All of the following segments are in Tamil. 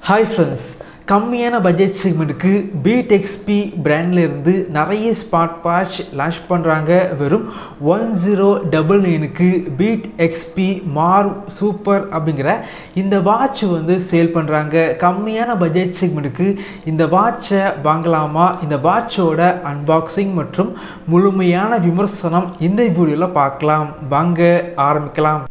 Hi friends, கம்மியான பட்ஜெட் செக்மெண்ட்டுக்கு beatXP பிராண்ட்ல இருந்து நிறைய ஸ்மார்ட் வாட்ச் லான்ச் பண்றாங்க. வெறும் 1099க்கு beatXP Marv Super அப்படிங்கிற இந்த வாட்ச் வந்து சேல் பண்றாங்க. கம்மியான பட்ஜெட் செக்மெண்ட்டுக்கு இந்த வாட்சை வாங்கலாமா? இந்த வாட்சோட அன்பாக்சிங் மற்றும் முழுமையான விமர்சனம் இந்த வீடியோல பார்க்கலாம். வாங்க ஆரம்பிக்கலாம்.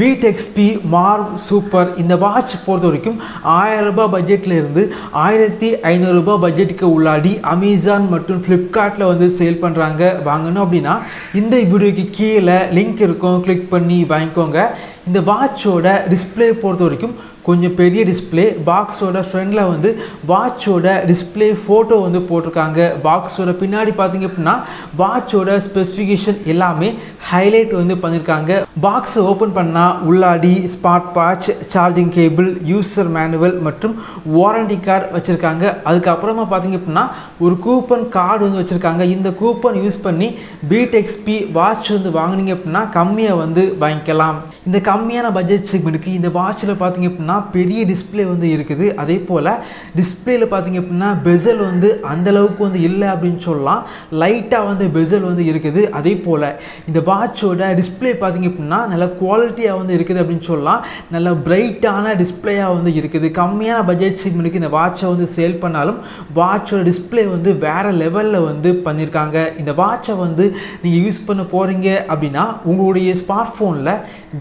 beatXP Marv Super இந்த வாட்ச் பொறுத்த வரைக்கும் 1000 ரூபாய் பட்ஜெட்ல இருந்து 1500 ரூபாய் பட்ஜெட்டுக்கு உள்ளாடி அமேசான் மற்றும் ஃப்ளிப்கார்ட்ல வந்து சேல் பண்றாங்க. வாங்கணும் அப்படின்னா இந்த வீடியோக்கு கீழே லிங்க் இருக்கும், கிளிக் பண்ணி வாங்கிக்கோங்க. இந்த வாட்சோட டிஸ்பிளே பொறுத்த வரைக்கும் கொஞ்சம் பெரிய டிஸ்பிளே. பாக்ஸோட ஃப்ரண்டில் வந்து வாட்சோட டிஸ்பிளே ஃபோட்டோ வந்து போட்டிருக்காங்க. பாக்ஸோட பின்னாடி பார்த்தீங்க அப்படின்னா வாட்சோட ஸ்பெசிஃபிகேஷன் எல்லாமே ஹைலைட் வந்து பண்ணியிருக்காங்க. பாக்ஸை ஓப்பன் பண்ணால் உள்ளாடி smart watch, charging cable, user manual மற்றும் வாரண்டி கார்டு வச்சுருக்காங்க. அதுக்கப்புறமா பார்த்தீங்க அப்படின்னா ஒரு கூப்பன் கார்டு வந்து வச்சுருக்காங்க. இந்த கூப்பன் யூஸ் பண்ணி beatXP வாட்ச் வந்து வாங்கினீங்க அப்படின்னா கம்மியாக வந்து வாங்கிக்கலாம். இந்த கம்மியான பட்ஜெட் செக்மெண்ட்டுக்கு இந்த வாட்சில் பார்த்தீங்க அப்படின்னா பெரிய டிஸ்பிளே வந்து இருக்குது. அதே போல் டிஸ்பிளேல பார்த்தீங்க அப்படின்னா பெசல் வந்து அந்த அளவுக்கு வந்து இல்லை அப்படின்னு சொல்லலாம். லைட்டாக வந்து பெசல் வந்து இருக்குது. அதே போல் இந்த வாட்சோட டிஸ்பிளே பார்த்தீங்க அப்படின்னா நல்ல குவாலிட்டியாக வந்து இருக்குது அப்படின்னு சொல்லலாம். நல்ல பிரைட்டான டிஸ்பிளேயாக வந்து இருக்குது. கம்மியான பட்ஜெட் செக்மெண்ட்டுக்கு இந்த வாட்சை வந்து சேல் பண்ணாலும் வாட்சோட டிஸ்பிளே வந்து வேறு லெவலில் வந்து பண்ணியிருக்காங்க. இந்த வாட்சை வந்து நீங்கள் யூஸ் பண்ண போகிறீங்க அப்படின்னா உங்களுடைய ஸ்மார்ட் ஃபோனில்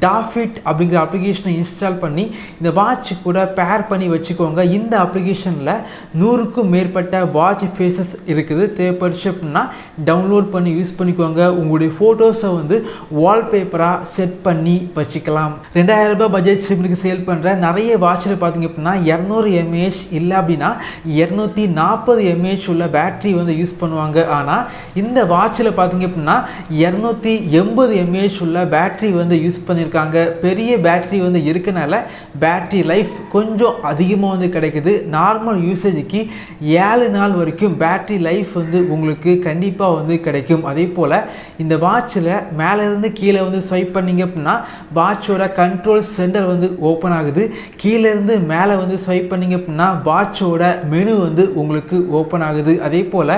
டாஃபிட் அப்படிங்கிற அப்ளிகேஷனை இன்ஸ்டால் பண்ணி இந்த வாட்ச் கூட பேர் பண்ணி வச்சுக்கோங்க. இந்த அப்ளிகேஷனில் 100க்கும் மேற்பட்ட வாட்ச் ஃபேஸஸ் இருக்குது. தேவைப்படுச்சு அப்படின்னா டவுன்லோட் பண்ணி யூஸ் பண்ணிக்கோங்க. உங்களுடைய ஃபோட்டோஸை வந்து வால்பேப்பராக செட் பண்ணி வச்சுக்கலாம். 2000 ரூபாய் பட்ஜெட் செக்மெண்ட்டுக்கு சேல் பண்ணுற நிறைய வாட்சில் பார்த்தீங்க அப்படின்னா 200 mAh இல்லை அப்படின்னா 240 mAh உள்ள பேட்டரி வந்து யூஸ் பண்ணுவாங்க. ஆனால் இந்த வாட்சில் பார்த்தீங்க அப்படின்னா 280 mAh உள்ள பேட்டரி வந்து யூஸ் பண்ணியிருக்காங்க. பெரிய பேட்டரி வந்து இருக்கனால பேட்டரி லைஃப் கொஞ்சம் அதிகமாக வந்து கிடைக்குது. நார்மல் யூசேஜுக்கு 7 நாள் வரைக்கும் பேட்டரி லைஃப் வந்து உங்களுக்கு கண்டிப்பாக வந்து கிடைக்கும். அதே போல் இந்த வாட்சில் மேலேருந்து கீழே வந்து ஸ்வைப் பண்ணிங்க அப்படின்னா வாட்சோட கண்ட்ரோல் சென்டர் வந்து ஓப்பன் ஆகுது. கீழேருந்து மேலே வந்து ஸ்வைப் பண்ணிங்க அப்படின்னா வாட்சோட மெனு வந்து உங்களுக்கு ஓப்பன் ஆகுது. அதே போல்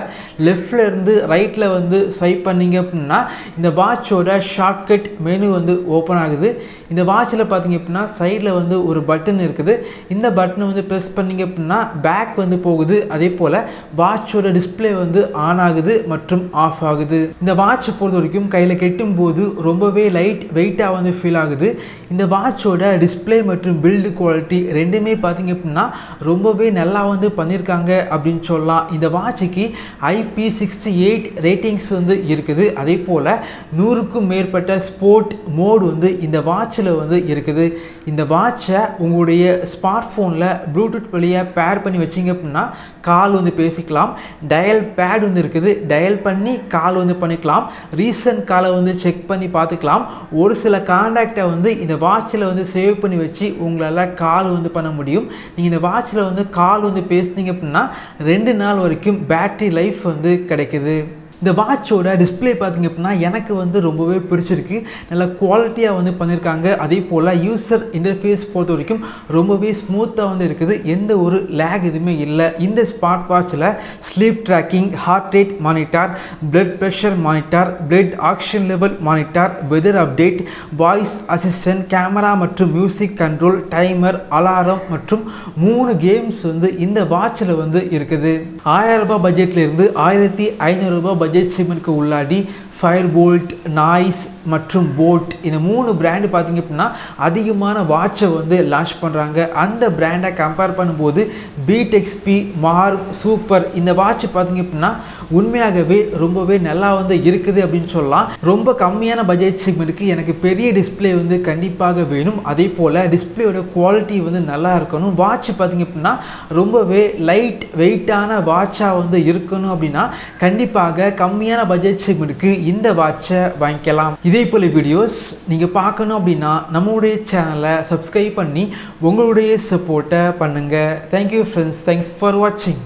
லெஃப்டில் இருந்து ரைட்டில் வந்து ஸ்வைப் பண்ணிங்க அப்படின்னா இந்த வாட்சோட ஷார்ட்கட் மெனு வந்து ஓப்பன் ஆகுது. இந்த வாட்சில் பார்த்தீங்க அப்படின்னா சைடில் வந்து ஒரு பட்டன் இருக்குது. இந்த பட்டனை வந்து ப்ரெஸ் பண்ணிங்க அப்படின்னா பேக் வந்து போகுது. அதே போல் வாட்சோட டிஸ்பிளே வந்து ஆன் ஆகுது மற்றும் ஆஃப் ஆகுது. இந்த வாட்ச் பொறுத்த வரைக்கும் கையில் கெட்டும் போது ரொம்பவே லைட் வெயிட்டாக வந்து ஃபீல் ஆகுது. இந்த வாட்சோட டிஸ்பிளே மற்றும் பில்டு குவாலிட்டி ரெண்டுமே பார்த்தீங்க அப்படின்னா ரொம்பவே நல்லா வந்து பண்ணியிருக்காங்க அப்படின்னு சொல்லலாம். இந்த வாட்சுக்கு IP68 ரேட்டிங்ஸ் வந்து இருக்குது. அதே போல் 100க்கும் மேற்பட்ட ஸ்போர்ட் மோடு வந்து இந்த வாட்சில் வந்து இருக்குது. இந்த வாட்சை உங்களுடைய ஸ்மார்ட் ஃபோனில் ப்ளூடூத் வழியாக பேர் பண்ணி வச்சிங்க அப்படின்னா கால் வந்து பேசிக்கலாம். டயல் பேட் வந்து இருக்குது. டயல் பண்ணி கால் வந்து பண்ணிக்கலாம். ரீசன்ட் காலை வந்து செக் பண்ணி பார்த்துக்கலாம். ஒரு சில கான்டாக்டை வந்து இந்த வாட்சில் வந்து சேவ் பண்ணி வச்சு உங்களால் கால் வந்து பண்ண முடியும். நீங்கள் இந்த வாட்சில் வந்து கால் வந்து பேசுனீங்க அப்படின்னா 2 நாள் வரைக்கும் பேட்டரி லைஃப் வந்து கிடைக்குது. இந்த வாட்சோட டிஸ்பிளே பார்த்தீங்க அப்படின்னா எனக்கு வந்து ரொம்பவே பிடிச்சிருக்கு. நல்ல குவாலிட்டியாக வந்து பண்ணியிருக்காங்க. அதே போல் யூசர் இன்டர்ஃபேஸ் பொறுத்த வரைக்கும் ரொம்பவே ஸ்மூத்தாக வந்து இருக்குது. எந்த ஒரு லேக் எதுவுமே இல்லை. இந்த ஸ்மார்ட் வாட்சில் sleep tracking, heart rate monitor, blood pressure monitor, blood oxygen level monitor, weather update, voice assistant, camera மற்றும் மியூசிக் கண்ட்ரோல், டைமர், அலாரம் மற்றும் 3 கேம்ஸ் வந்து இந்த வாட்சில் வந்து இருக்குது. 1000 ரூபாய் பட்ஜெட்ல இருந்து 1500 ரூபாய் பட்ஜெட் செக்மெண்ட்டுக்கு உள்ளாடி ஃபயர்போல்ட், நாய்ஸ் மற்றும் போட் இந்த 3 பிராண்டு பார்த்தீங்க அப்படின்னா அதிகமான வாட்சை வந்து லான்ச் பண்ணுறாங்க. அந்த பிராண்டை கம்பேர் பண்ணும்போது beatXP Marv Super இந்த வாட்ச் பார்த்தீங்க அப்படின்னா உண்மையாகவே ரொம்பவே நல்லா வந்து இருக்குது அப்படின்னு சொல்லலாம். ரொம்ப கம்மியான பட்ஜெட் செக்மெண்ட்டுக்கு எனக்கு பெரிய டிஸ்பிளே வந்து கண்டிப்பாக வேணும். அதே போல் டிஸ்பிளேயோட குவாலிட்டி வந்து நல்லா இருக்கணும். வாட்ச் பார்த்தீங்க அப்படின்னா ரொம்பவே லைட் வெயிட்டான வாட்சாக வந்து இருக்கணும். அப்படின்னா கண்டிப்பாக கம்மியான பட்ஜெட் செக்மெண்ட்டுக்கு இந்த வாட்சை வாங்கிக்கலாம். இதே போல வீடியோஸ் நீங்கள் பார்க்கணும் அப்படின்னா நம்மளுடைய சேனலை சப்ஸ்கிரைப் பண்ணி உங்களுடைய சப்போர்ட்டை பண்ணுங்கள். Thank you friends. தேங்க்ஸ் ஃபார் வாட்சிங்.